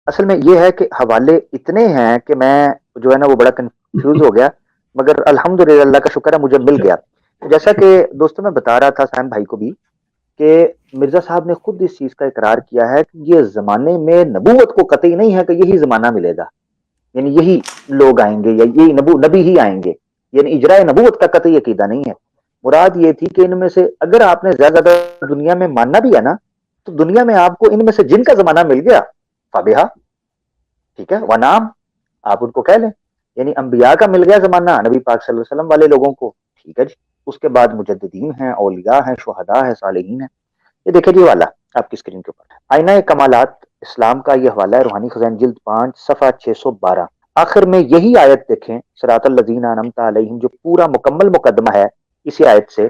اصل میں یہ ہے کہ حوالے اتنے ہیں کہ میں جو ہے نا وہ بڑا کنفیوز ہو گیا، مگر الحمدللہ اللہ کا شکر ہے مجھے مل گیا. جیسا کہ دوستوں میں بتا رہا تھا سائم بھائی کو بھی کہ مرزا صاحب نے خود اس چیز کا اقرار کیا ہے کہ یہ زمانے میں نبوت کو قطعی نہیں ہے کہ یہی زمانہ ملے گا، یعنی یہی لوگ آئیں گے یا یہی نبی ہی آئیں گے، یعنی اجرائے نبوت کا قطعی عقیدہ نہیں ہے. مراد یہ تھی کہ ان میں سے اگر آپ نے زیادہ دنیا میں ماننا بھی ہے نا، تو دنیا میں آپ کو ان میں سے جن کا زمانہ مل گیا فابہا، ٹھیک ہے، ونام، آپ ان کو کہہ لیں. یعنی انبیاء کا مل گیا زمانہ نبی پاک صلی اللہ علیہ وسلم والے لوگوں کو، ٹھیک ہے جی. اس کے بعد مجددین ہیں، اولیاء ہیں، شہداء ہیں، صالحین ہیں. یہ دیکھیں جی والا آپ کی اسکرین کے اوپر آئینہ کمالات اسلام کا یہ حوالہ ہے، روحانی خزائن جلد 5 صفحہ 612. آخر میں یہی آیت دیکھیں، صراط الذین انعمت علیہم، جو پورا مکمل مقدمہ ہے اسی آیت سے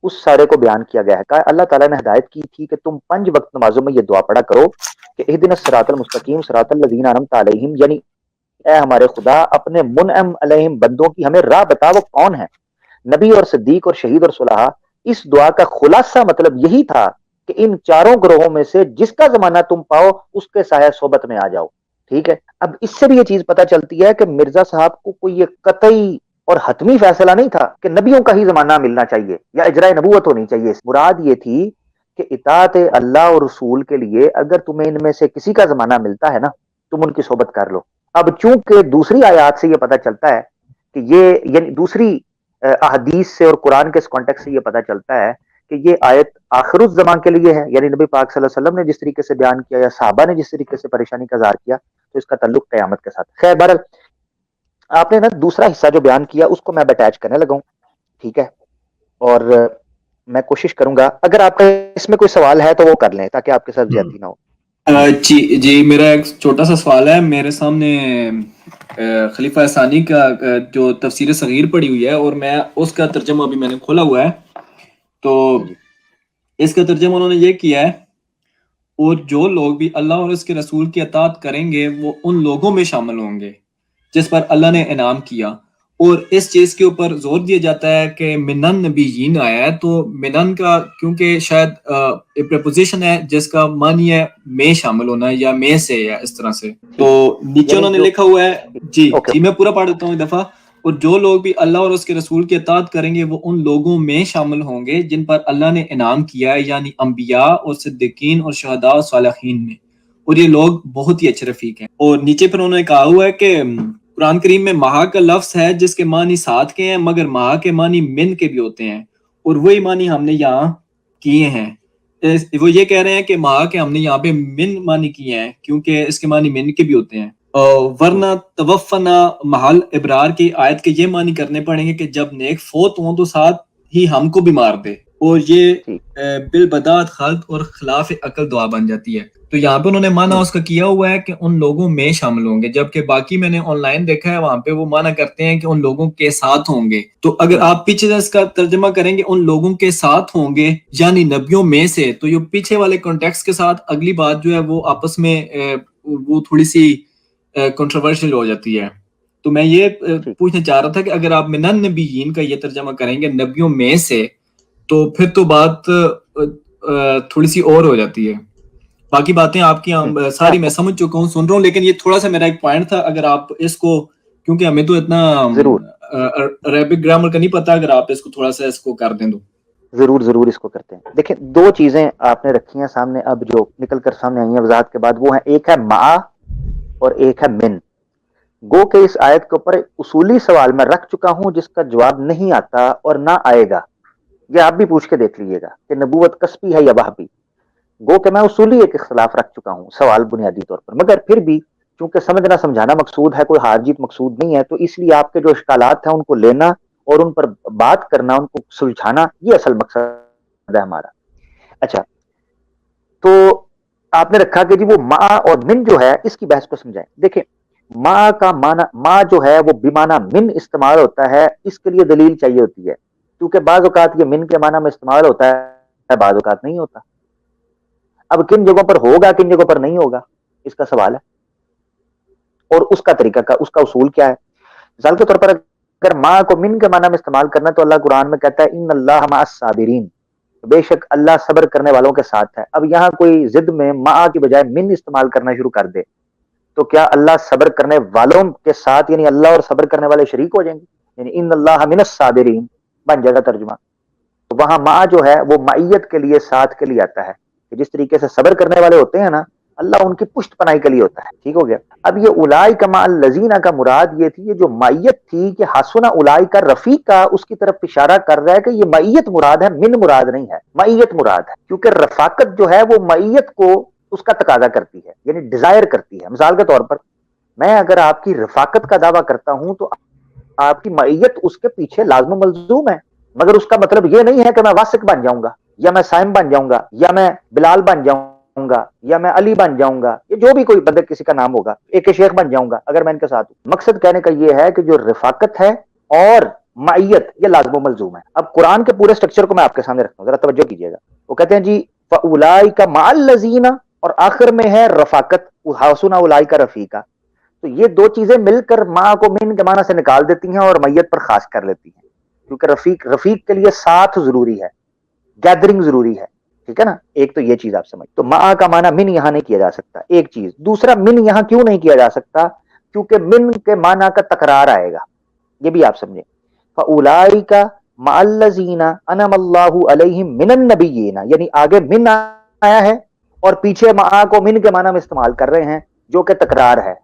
اس سارے کو بیان کیا گیا ہے. کہا اللہ تعالیٰ نے ہدایت کی تھی کہ تم 5 وقت نمازوں میں یہ دعا پڑھا کرو کہ اہدنا الصراط المستقیم صراط الذین انعمت علیہم، یعنی اے ہمارے خدا اپنے منعم علیہم بندوں کی ہمیں راہ بتا، وہ کون ہے؟ نبی اور صدیق اور شہید اور صلحاء. اس دعا کا خلاصہ مطلب یہی تھا کہ ان چاروں گروہوں میں سے جس کا زمانہ تم پاؤ اس کے سایہ صحبت میں آ جاؤ. ٹھیک ہے، اب اس سے بھی یہ چیز پتہ چلتی ہے کہ مرزا صاحب کو کوئی یہ قطعی اور حتمی فیصلہ نہیں تھا کہ نبیوں کا ہی زمانہ ملنا چاہیے یا اجرائے نبوت ہونی چاہیے. مراد یہ تھی کہ اطاعت اللہ اور رسول کے لیے اگر تمہیں ان میں سے کسی کا زمانہ ملتا ہے نا، تم ان کی صحبت کر لو. اب چونکہ دوسری آیات سے یہ پتہ چلتا ہے کہ یہ، یعنی دوسری احادیث سے اور قرآن کے اس کانٹیکٹ سے یہ پتہ چلتا ہے کہ یہ آیت آخر الزمان کے لیے ہے، یعنی نبی پاک صلی اللہ علیہ وسلم نے جس طریقے سے بیان کیا یا صحابہ نے جس طریقے سے پریشانی کا اظہار کیا، تو اس کا تعلق قیامت کے ساتھ. خیر بہرحال آپ نے نا دوسرا حصہ جو بیان کیا اس کو میں اٹیچ کرنے لگا ہوں، ٹھیک ہے، اور میں کوشش کروں گا اگر آپ کا اس میں کوئی سوال ہے تو وہ کر لیں تاکہ آپ کے ساتھ زیادتی نہ ہو. جی میرا ایک چھوٹا سا سوال ہے. میرے سامنے خلیفہ ثانی کا جو تفسیر صغیر پڑھی ہوئی ہے اور میں اس کا ترجمہ ابھی میں نے کھولا ہوا ہے، تو جی اس کا ترجمہ انہوں نے یہ کیا ہے، اور جو لوگ بھی اللہ اور اس کے رسول کی اطاعت کریں گے وہ ان لوگوں میں شامل ہوں گے جس پر اللہ نے انعام کیا. اور اس چیز کے اوپر زور دیا جاتا ہے کہ منن نبیین آیا ہے، تو منن کا کیونکہ شاید پریپوزیشن ہے جس کا معنی ہے میں شامل ہونا یا میں سے یا اس طرح سے. تو نیچے انہوں نے لکھا ہوا ہے، جی میں پورا پڑھ دیتا ہوں ایک دفعہ. اور جو لوگ بھی اللہ اور اس کے رسول کی اطاعت کریں گے وہ ان لوگوں میں شامل ہوں گے جن پر اللہ نے انعام کیا ہے، یعنی انبیاء اور صدیقین اور شہداء اور صالحین میں، اور یہ لوگ بہت ہی اچھے رفیق ہیں. اور نیچے پھر انہوں نے کہا ہوا ہے کہ قرآن کریم میں مہا کا لفظ ہے جس کے معنی ساتھ کے ہیں، مگر مہا کے معنی من کے بھی ہوتے ہیں، اور وہی معنی ہم نے یہاں کیے ہیں. وہ یہ کہہ رہے ہیں کہ مہا کے ہم نے یہاں پہ من معنی کیے ہیں کیونکہ اس کے معنی من کے بھی ہوتے ہیں. ورنہ توفنا محل ابرار کی آیت کے یہ معنی کرنے پڑیں گے کہ جب نیک فوت ہوں تو ساتھ ہی ہم کو بھی مار دے، اور یہ بالبدات خلط اور خلاف عقل دعا بن جاتی ہے. تو یہاں پہ انہوں نے معنی اس کا کیا ہوا ہے کہ ان لوگوں میں شامل ہوں گے، جبکہ باقی میں نے آن لائن دیکھا ہے وہاں پہ وہ معنی کرتے ہیں کہ ان لوگوں کے ساتھ ہوں گے. تو اگر آپ پیچھے سے اس کا ترجمہ کریں گے ان لوگوں کے ساتھ ہوں گے یعنی نبیوں میں سے، تو یہ پیچھے والے کانٹیکسٹ کے ساتھ اگلی بات جو ہے وہ آپس میں وہ تھوڑی سی کنٹروورشل ہو جاتی ہے. تو میں یہ پوچھنا چاہ رہا تھا کہ اگر آپ منن نبیین کا یہ ترجمہ کریں گے نبیوں میں سے، تو پھر تو بات تھوڑی سی اور ہو جاتی ہے. باقی باتیں آپ کی ساری میں سمجھ چکا ہوں، سن رہا ہوں، لیکن یہ تھوڑا سا میرا ایک پوائنٹ تھا. اگر آپ اس کو، کیونکہ ہمیں تو اتنا عربک گرامر کا نہیں پتا، اگر آپ اس کو تھوڑا سا اس کو کر دیں تو. ضرور اس کو کرتے ہیں. دیکھیں دو چیزیں آپ نے رکھی ہیں سامنے اب جو نکل کر سامنے آئی ہیں وضاحت کے بعد، وہ ہیں ایک ہے مع اور ایک ہے من. گو کہ اس آیت کے اوپر اصولی سوال میں رکھ چکا ہوں جس کا جواب نہیں آتا اور نہ آئے گا. یہ آپ بھی پوچھ کے دیکھ لیجیے گا کہ نبوت کسبی ہے یا وحبی. گو کہ میں اصولی ایک اختلاف رکھ چکا ہوں سوال بنیادی طور پر، مگر پھر بھی چونکہ سمجھنا سمجھانا مقصود ہے، کوئی ہار جیت مقصود نہیں ہے، تو اس لیے آپ کے جو اشکالات ہیں ان کو لینا اور ان پر بات کرنا، ان کو سلجھانا، یہ اصل مقصد ہے ہمارا. اچھا، تو آپ نے رکھا کہ جی وہ ما اور من جو ہے اس کی بحث کو سمجھائیں. دیکھیں ما کا معنی، ما جو ہے وہ بمعنی من استعمال ہوتا ہے، اس کے لیے دلیل چاہیے ہوتی ہے، کیونکہ بعض اوقات یہ من کے معنی میں استعمال ہوتا ہے، بعض اوقات نہیں ہوتا. اب کن جگہوں پر ہوگا کن جگہوں پر نہیں ہوگا اس کا سوال ہے، اور اس کا طریقہ کا، اس کا اصول کیا ہے. مثال کے طور پر اگر ماں کو من کے معنی میں استعمال کرنا تو اللہ قرآن میں کہتا ہے ان اللہ مع الصابرین، بے شک اللہ صبر کرنے والوں کے ساتھ ہے. اب یہاں کوئی ضد میں ماں کی بجائے من استعمال کرنا شروع کر دے تو کیا اللہ صبر کرنے والوں کے ساتھ یعنی اللہ اور صبر کرنے والے شریک ہو جائیں گے؟ یعنی ان اللہ من الصابرین بن جائے گا ترجمہ. تو وہاں مع جو ہے وہ معیت کے لیے ساتھ کے لیے آتا ہے کہ جس طریقے سے صبر کرنے والے ہوتے ہیں نا اللہ ان کی پشت پناہی کے لیے ہوتا ہے. ٹھیک ہو گیا. اب یہ اولئک مع الذین کا مراد یہ تھی، یہ جو معیت تھی کہ حسن اولئک رفیق کا، اس کی طرف اشارہ کر رہا ہے کہ یہ معیت مراد ہے، من مراد نہیں ہے، معیت مراد ہے. کیونکہ رفاقت جو ہے وہ معیت کو اس کا تقاضا کرتی ہے، یعنی ڈیزائر کرتی ہے. مثال کے طور پر میں اگر آپ کی رفاقت کا دعویٰ کرتا ہوں تو آپ کی معیت اس کے پیچھے لازم و ملزوم ہے، مگر اس کا مطلب یہ نہیں ہے کہ میں واسق بن جاؤں گا یا میں سائم بن جاؤں گا یا میں بلال بن جاؤں گا یا میں علی بن جاؤں گا، یہ جو بھی کوئی بندے کسی کا نام ہوگا، ایک شیخ بن جاؤں گا اگر میں ان کے ساتھ ہوں. مقصد کہنے کا یہ ہے کہ جو رفاقت ہے اور معیت یہ لازم و ملزوم ہے. اب قرآن کے پورے سٹرکچر کو میں آپ کے سامنے رکھتا ہوں، ذرا توجہ کیجیے گا. وہ کہتے ہیں جی فاولئک مع الذین، اور آخر میں ہے رفاقت، حسن اولئک رفیقا. تو یہ دو چیزیں مل کر ماں کو من کے معنی سے نکال دیتی ہیں اور میت پر خاص کر لیتی ہیں، کیونکہ رفیق کے لیے ساتھ ضروری ہے، گیدرنگ ضروری ہے. ٹھیک ہے نا. ایک تو یہ چیز آپ سمجھ. تو ماں کا معنی من یہاں نہیں کیا جا سکتا، ایک چیز. دوسرا من یہاں کیوں نہیں کیا جا سکتا؟ کیونکہ من کے معنی کا تکرار آئے گا، یہ بھی آپ سمجھیں. فاولئک مع الذین انعم اللہ علیہم من النبیین، یعنی آگے من آیا ہے اور پیچھے ماں کو من کے معنی میں استعمال کر رہے ہیں جو کہ تکرار ہے.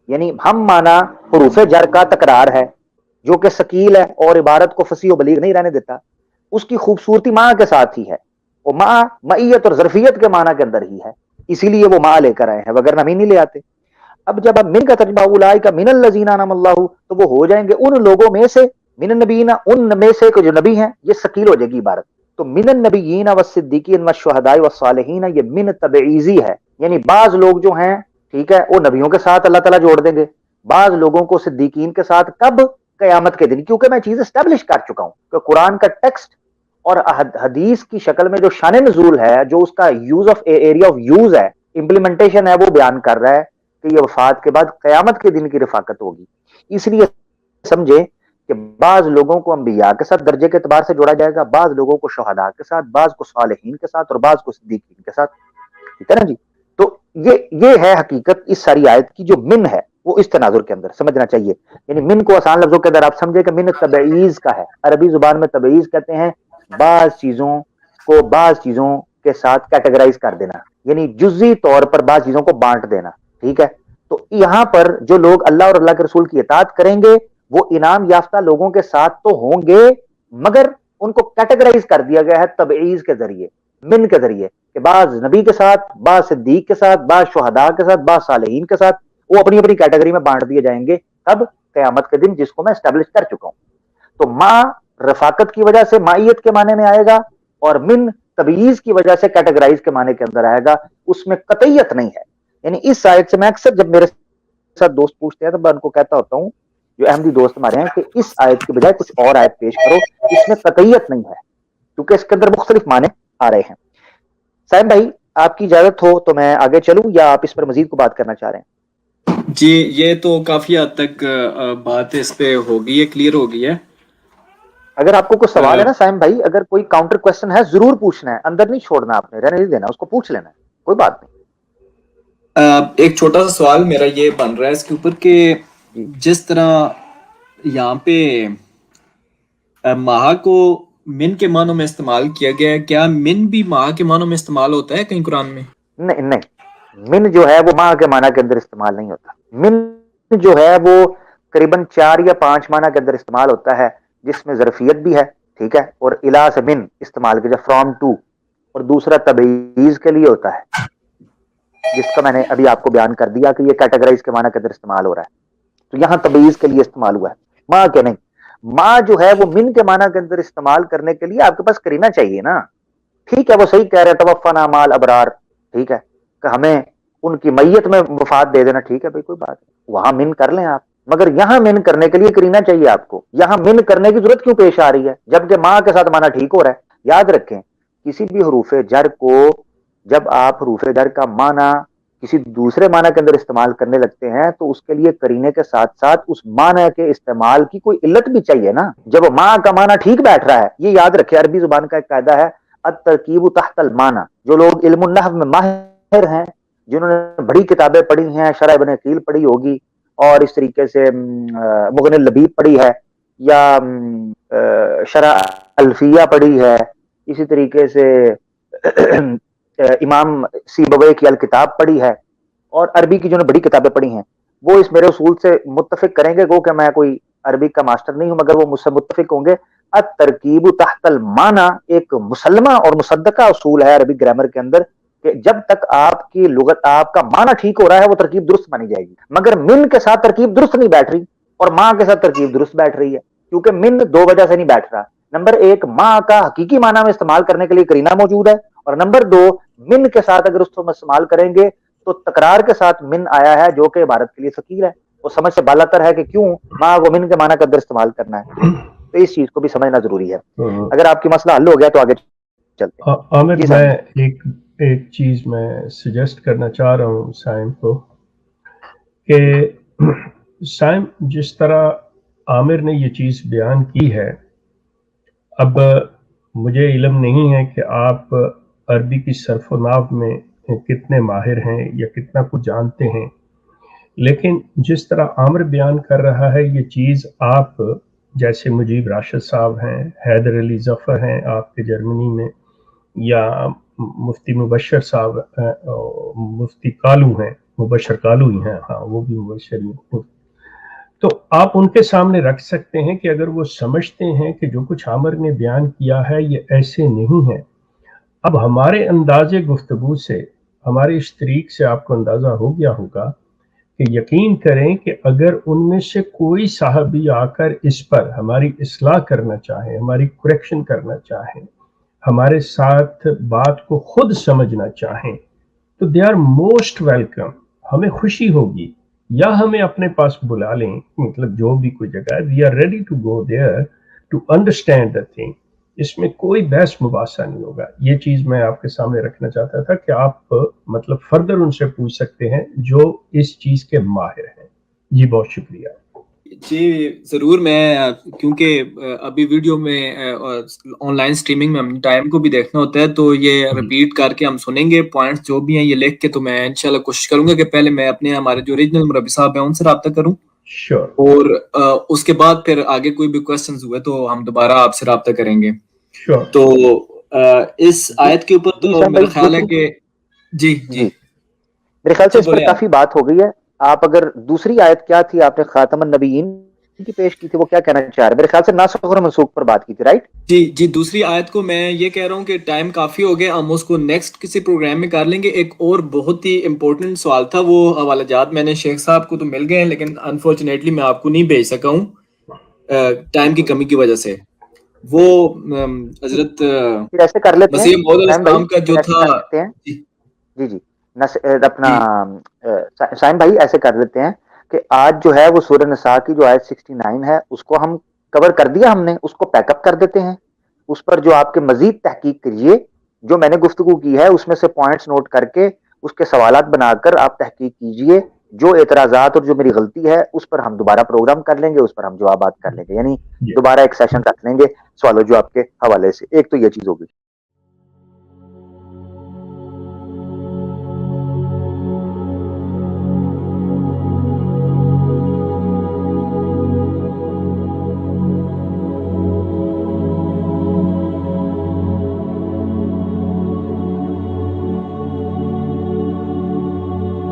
یعنی ہم معنی حروف جر کا تکرار ہے جو کہ ثقیل ہے اور عبارت کو فصیح و بلیغ نہیں رہنے دیتا. اس کی خوبصورتی ماں کے ساتھ ہی ہے، وہ ماں معیت اور ظرفیت کے معنی کے اندر ہی ہے، اسی لیے وہ ماں لے کر آئے ہیں، وگرنہ من نہیں لے آتے. اب جب اب من کا ترجمہ اولئک من الذین انعم اللہ، تو وہ ہو جائیں گے ان لوگوں میں سے، من النبیین ان میں سے جو نبی ہیں، یہ ثقیل ہو جائے گی عبارت. تو من النبیین والصدیقین والشہداء والصالحین یہ من تبعیضی ہے، یعنی بعض لوگ جو ہیں ٹھیک ہے وہ نبیوں کے ساتھ اللہ تعالیٰ جوڑ دیں گے، بعض لوگوں کو صدیقین کے ساتھ. کب؟ قیامت کے دن. کیونکہ میں چیز اسٹیبلش کر چکا ہوں کہ قرآن کا ٹیکسٹ اور حدیث کی شکل میں جو شان نزول ہے، جو اس کا use of area of use ہے، امپلیمنٹیشن ہے، وہ بیان کر رہا ہے کہ یہ وفات کے بعد قیامت کے دن کی رفاقت ہوگی. اس لیے سمجھے کہ بعض لوگوں کو انبیاء کے ساتھ درجے کے اعتبار سے جوڑا جائے گا، بعض لوگوں کو شہداء کے ساتھ، بعض کو صالحین کے ساتھ اور بعض کو صدیقین کے ساتھ. ٹھیک ہے نا جی. تو یہ ہے حقیقت اس ساری آیت کی. جو من ہے وہ اس تناظر کے اندر سمجھنا چاہیے. یعنی من کو آسان لفظوں کے اندر آپ سمجھے کہ من تبعیض کا ہے. عربی زبان میں تبعیض کہتے ہیں بعض چیزوں کو بعض چیزوں کے ساتھ کیٹیگرائز کر دینا، یعنی جزئی طور پر بعض چیزوں کو بانٹ دینا. ٹھیک ہے. تو یہاں پر جو لوگ اللہ اور اللہ کے رسول کی اطاعت کریں گے وہ انعام یافتہ لوگوں کے ساتھ تو ہوں گے، مگر ان کو کیٹیگرائز کر دیا گیا ہے تبعیض کے ذریعے، من کے ذریعے، کہ بعض نبی کے ساتھ، بعض صدیق کے ساتھ، بعض شہداء کے ساتھ، بعض صالحین کے ساتھ، وہ اپنی اپنی کیٹیگری میں بانٹ دیے جائیں گے. اب قیامت کے دن، جس کو میں اسٹیبلش کر چکا ہوں. تو ماں رفاقت کی وجہ سے معیت کے معنی میں آئے گا اور من تبعیض کی وجہ سے کیٹیگرائز کے معنی کے اندر آئے گا. اس میں قطعیت نہیں ہے. یعنی اس آیت سے میں اکثر جب میرے ساتھ دوست پوچھتے ہیں تو میں ان کو کہتا ہوتا ہوں، جو احمدی دوست ہمارے ہیں، کہ اس آیت کے بجائے کچھ اور آیت پیش کرو، اس میں قطعیت نہیں ہے کیونکہ اس کے اندر مختلف معنی آ رہے ہیں. سائم بھائی آپ کی اجازت ہو تو میں آگے چلوں یا آپ اس پر مزید کو بات کرنا چاہ رہے ہیں؟ جی یہ تو کافی حد تک بات اس پہ ہوگی ہے، کلیئر ہوگی ہے. اگر آپ کو کوئی سوال ہے نا سائم بھائی، اگر کوئی کاؤنٹر کوسچن ہے ضرور پوچھنا ہے، اندر نہیں چھوڑنا، آپ نے رہنے نہیں دینا، اس کو پوچھ لینا ہے، کوئی بات نہیں. ایک چھوٹا سا سوال میرا یہ بن رہا ہے اس کے اوپر کہ جس طرح یہاں پہ ماہ کو من کے معنوں میں استعمال کیا گیا ہے، کیا من بھی ماہ کے معنوں میں استعمال ہوتا ہے کہیں قرآن میں؟ نہیں، من جو ہے وہ ماہ کے معنی کے اندر استعمال نہیں ہوتا. من جو ہے وہ قریباً 4 یا 5 معنی کے اندر استعمال ہوتا ہے، جس میں ظرفیت بھی ہے. ٹھیک ہے. اور الا سے من استعمال کیا فرام ٹو، اور دوسرا تبعیض کے لیے ہوتا ہے، جس کا میں نے ابھی آپ کو بیان کر دیا کہ یہ کیٹیگرائز کے معنی کے اندر استعمال ہو رہا ہے. تو یہاں تبعیض کے لیے استعمال ہوا ہے، ماں کے نہیں. ماں جو ہے وہ من کے معنی کے اندر استعمال کرنے کے لیے آپ کے پاس کرینہ چاہیے نا. ٹھیک ہے وہ صحیح کہہ رہے توفنا مال ابرار، ٹھیک ہے کہ ہمیں ان کی میت میں وفات دے دینا. ٹھیک ہے بھائی کوئی بات نہیں، وہاں من کر لیں آپ، مگر یہاں من کرنے کے لیے کرینہ چاہیے آپ کو. یہاں من کرنے کی ضرورت کیوں پیش آ رہی ہے جبکہ ماں کے ساتھ معنی ٹھیک ہو رہا ہے؟ یاد رکھیں کسی بھی حروف جر کو جب آپ حروف جر کا معنی کسی دوسرے معنی کے اندر استعمال کرنے لگتے ہیں تو اس کے لیے کرینے کے ساتھ ساتھ اس معنی کے استعمال کی کوئی علت بھی چاہیے نا. جب ماں کا معنی ٹھیک بیٹھ رہا ہے، یہ یاد رکھیں عربی زبان کا ایک قاعدہ ہے الترکیب تحت المعنی. جو لوگ علم النحو میں ماہر ہیں جنہوں نے بڑی کتابیں پڑھی ہیں، شرح ابن عقیل پڑھی ہوگی اور اس طریقے سے مغنی اللبیب پڑھی ہے، یا شرح الفیہ پڑھی ہے، اسی طریقے سے امام سیبویہ کی الکتاب پڑھی ہے، اور عربی کی جنہوں نے بڑی کتابیں پڑھی ہیں وہ اس میرے اصول سے متفق کریں گے. گو کہ میں کوئی عربی کا ماسٹر نہیں ہوں، مگر وہ مجھ سے متفق ہوں گے. الترکیب تحت المعنی ایک مسلمہ اور مصدقہ اصول ہے عربی گرامر کے اندر، کہ جب تک آپ کی لغت، آپ کا معنی ٹھیک ہو رہا ہے، وہ ترکیب درست مانی جائے گی. مگر من کے ساتھ ترکیب درست نہیں بیٹھ رہی اور ماں کے ساتھ ترکیب درست بیٹھ رہی ہے، کیونکہ من دو وجہ سے نہیں بیٹھ رہا. نمبر ایک، ماں کا حقیقی معنی میں استعمال کرنے کے لیے کرینہ موجود ہے، اور نمبر دو، من کے ساتھ اگر اس کو استعمال کریں گے تو تکرار کے ساتھ من آیا ہے جو کہ عبارت کے لیے ثقیل ہے، وہ سمجھ سے بالا تر ہے کہ کیوں ماں کو من کے معنی کا اندر استعمال کرنا ہے. تو اس چیز کو بھی سمجھنا ضروری ہے. اگر آپ کی مسئلہ حل ہو گیا تو آگے چلتے ہیں. عامر، جی میں صاحب. ایک چیز میں سجیسٹ کرنا چاہ رہا ہوں سائم کو، کہ سائم جس طرح عامر نے یہ چیز بیان کی ہے، اب مجھے علم نہیں ہے کہ آپ عربی کی صرف و نحو میں کتنے ماہر ہیں یا کتنا کچھ جانتے ہیں، لیکن جس طرح عامر بیان کر رہا ہے یہ چیز، آپ جیسے مجیب راشد صاحب ہیں، حیدر علی ظفر ہیں آپ کے جرمنی میں، یا مفتی مبشر صاحب ہیں، مفتی کالو ہیں، مبشر کالو ہی ہیں، ہاں وہ بھی مبشر ہی ہیں، تو آپ ان کے سامنے رکھ سکتے ہیں کہ اگر وہ سمجھتے ہیں کہ جو کچھ عامر نے بیان کیا ہے یہ ایسے نہیں ہے. اب ہمارے انداز گفتگو سے، ہمارے اس طریق سے آپ کو اندازہ ہو گیا ہوگا کہ یقین کریں کہ اگر ان میں سے کوئی صحابی آ کر اس پر ہماری اصلاح کرنا چاہے، ہماری کریکشن کرنا چاہیں، ہمارے ساتھ بات کو خود سمجھنا چاہیں، تو دے آر موسٹ ویلکم. ہمیں خوشی ہوگی، یا ہمیں اپنے پاس بلا لیں، مطلب جو بھی کوئی جگہ ہے، we are ready to go there to understand the thing. اس میں کوئی بحث مباحثہ نہیں ہوگا. یہ چیز میں آپ کے سامنے رکھنا چاہتا تھا کہ آپ مطلب فردر ان سے پوچھ سکتے ہیں جو اس چیز کے ماہر ہیں. جی بہت شکریہ. جی ضرور. میں کیونکہ ابھی ویڈیو میں آن لائن سٹریمنگ میں ہم ٹائم کو بھی دیکھنا ہوتا ہے، تو یہ ریپیٹ کر کے ہم سنیں گے پوائنٹس جو بھی ہیں یہ لکھ کے. تو میں انشاءاللہ کوشش کروں گا کہ پہلے میں اپنے ہمارے جو اوریجنل مربی صاحب ہیں ان سے رابطہ کروں، Sure. اور اس کے بعد پھر آگے کوئی بھی کوسچنز ہوئے تو ہم دوبارہ آپ سے رابطہ کریں گے. Sure. تو اس آیت کے اوپر تو میرا خیال ہے کہ جی میرے خیال سے اس پر بولے کافی بات ہو گئی ہے. آپ اگر دوسری آیت کیا تھی، آپ نے خاتم النبیین کی پیش کی تھی، وہ کیا کہنا چاہ رہے ہیں؟ میرے خیال سے ناسخ اور منسوخ پر بات کی تھی، رائٹ؟ جی دوسری آیت کو میں یہ کہہ رہا ہوں کہ ٹائم کافی ہو گیا، ہم اس کو نیکسٹ کسی پروگرام میں کر لیں گے. ایک اور بہت ہی امپورٹنٹ سوال تھا، وہ حوالہ جات میں نے شیخ صاحب کو تو مل گئے ہیں لیکن انفارچونیٹلی میں آپ کو نہیں بھیج سکا ہوں ٹائم کی کمی کی وجہ سے. وہ حضرت ایسے کر لیتے ہیں مسیح موعود علیہ سائم بھائی، السلام کا جو ایسے تھا. کر لیتے ہیں. جی اپنا سائم بھائی ایسے کر لیتے ہیں کہ آج جو ہے وہ سورہ نساء کی جو آیت 69 ہے اس کو ہم کور کر دیا، ہم نے اس کو پیک اپ کر دیتے ہیں. اس پر جو آپ کے مزید تحقیق کریے، جو میں نے گفتگو کی ہے اس میں سے پوائنٹس نوٹ کر کے اس کے سوالات بنا کر آپ تحقیق کیجئے. جو اعتراضات اور جو میری غلطی ہے اس پر ہم دوبارہ پروگرام کر لیں گے، اس پر ہم جوابات کر لیں گے، یعنی دوبارہ ایک سیشن رکھ لیں گے سوال و جواب کے حوالے سے. ایک تو یہ چیز ہوگی.